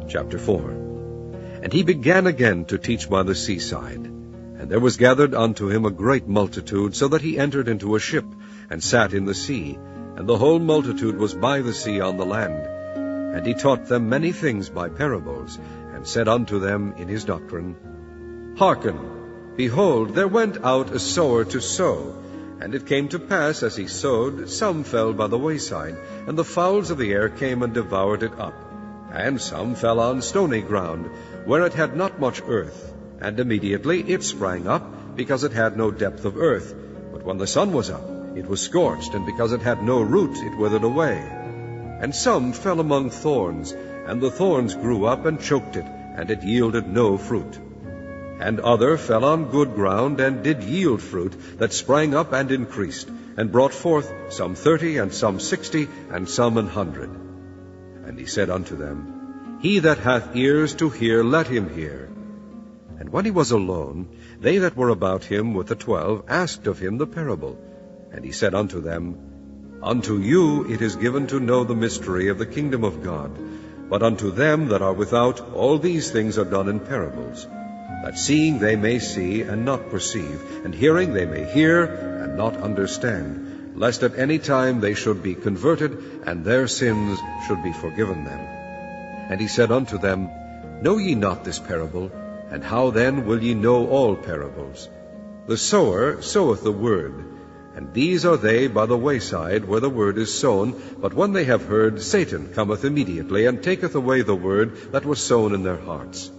Chapter 4. And he began again to teach by the seaside. And there was gathered unto him a great multitude, so that he entered into a ship, and sat in the sea, and the whole multitude was by the sea on the land. And he taught them many things by parables, and said unto them in his doctrine, Hearken, behold, there went out a sower to sow. And it came to pass, as he sowed, some fell by the wayside, and the fowls of the air came and devoured it up. And some fell on stony ground, where it had not much earth. And immediately it sprang up, because it had no depth of earth. But when the sun was up, it was scorched, and because it had no root, it withered away. And some fell among thorns, and the thorns grew up and choked it, and it yielded no fruit. And other fell on good ground, and did yield fruit, that sprang up and increased, and brought forth some 30, and some 60, and some 100. And he said unto them, He that hath ears to hear, let him hear. And when he was alone, they that were about him with the 12 asked of him the parable. And he said unto them, Unto you it is given to know the mystery of the kingdom of God, but unto them that are without all these things are done in parables, that seeing they may see and not perceive, and hearing they may hear and not understand, lest at any time they should be converted, and their sins should be forgiven them. And he said unto them, Know ye not this parable? And how then will ye know all parables? The sower soweth the word. And these are they by the wayside, where the word is sown. But when they have heard, Satan cometh immediately, and taketh away the word that was sown in their hearts.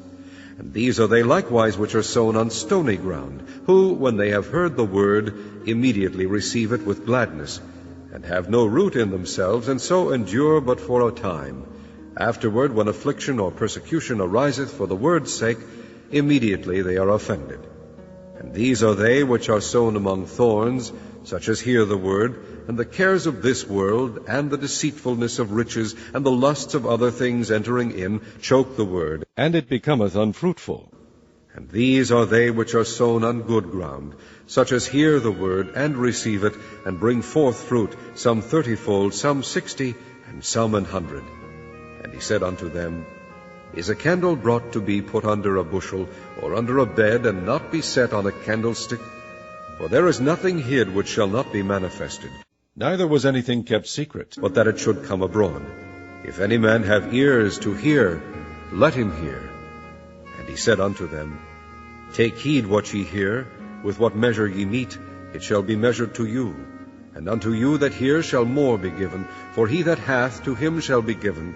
And these are they likewise which are sown on stony ground, who, when they have heard the word, immediately receive it with gladness, and have no root in themselves, and so endure but for a time. Afterward, when affliction or persecution ariseth for the word's sake, immediately they are offended. And these are they which are sown among thorns, such as hear the word, and the cares of this world, and the deceitfulness of riches, and the lusts of other things entering in, choke the word, and it becometh unfruitful. And these are they which are sown on good ground, such as hear the word, and receive it, and bring forth fruit, some 30-fold, some 60, and some 100. And he said unto them, Is a candle brought to be put under a bushel, or under a bed, and not be set on a candlestick? For there is nothing hid which shall not be manifested, neither was anything kept secret, but that it should come abroad. If any man have ears to hear, let him hear. And he said unto them, Take heed what ye hear. With what measure ye mete, it shall be measured to you. And unto you that hear shall more be given. For he that hath, to him shall be given,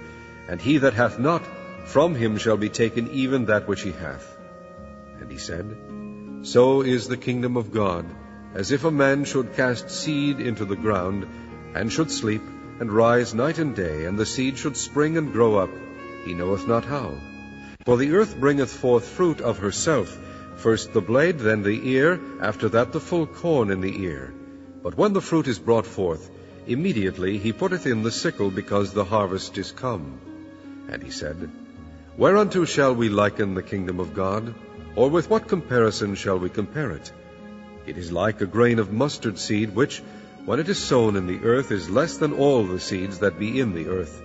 and he that hath not, from him shall be taken even that which he hath. And he said, So is the kingdom of God, as if a man should cast seed into the ground, and should sleep, and rise night and day, and the seed should spring and grow up, he knoweth not how. For the earth bringeth forth fruit of herself, first the blade, then the ear, after that the full corn in the ear. But when the fruit is brought forth, immediately he putteth in the sickle, because the harvest is come. And he said, Whereunto shall we liken the kingdom of God? Or with what comparison shall we compare it? It is like a grain of mustard seed, which, when it is sown in the earth, is less than all the seeds that be in the earth.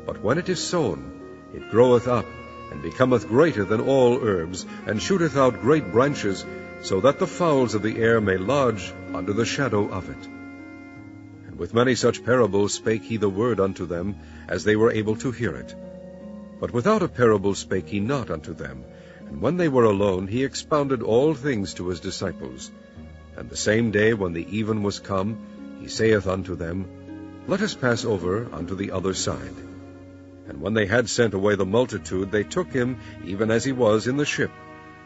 But when it is sown, it groweth up, and becometh greater than all herbs, and shooteth out great branches, so that the fowls of the air may lodge under the shadow of it. And with many such parables spake he the word unto them, as they were able to hear it. But without a parable spake he not unto them. And when they were alone, he expounded all things to his disciples. And the same day, when the even was come, he saith unto them, Let us pass over unto the other side. And when they had sent away the multitude, they took him, even as he was, in the ship.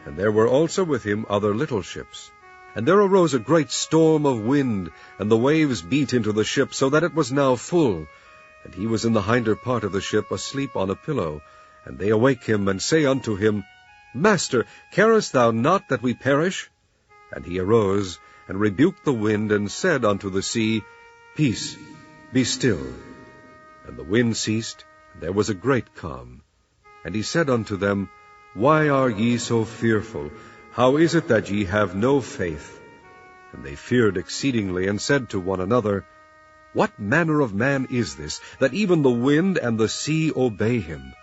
And there were also with him other little ships. And there arose a great storm of wind, and the waves beat into the ship, so that it was now full. And he was in the hinder part of the ship, asleep on a pillow. And they awake him, and say unto him, Master, carest thou not that we perish? And he arose, and rebuked the wind, and said unto the sea, Peace, be still. And the wind ceased, and there was a great calm. And he said unto them, Why are ye so fearful? How is it that ye have no faith? And they feared exceedingly, and said to one another, What manner of man is this, that even the wind and the sea obey him?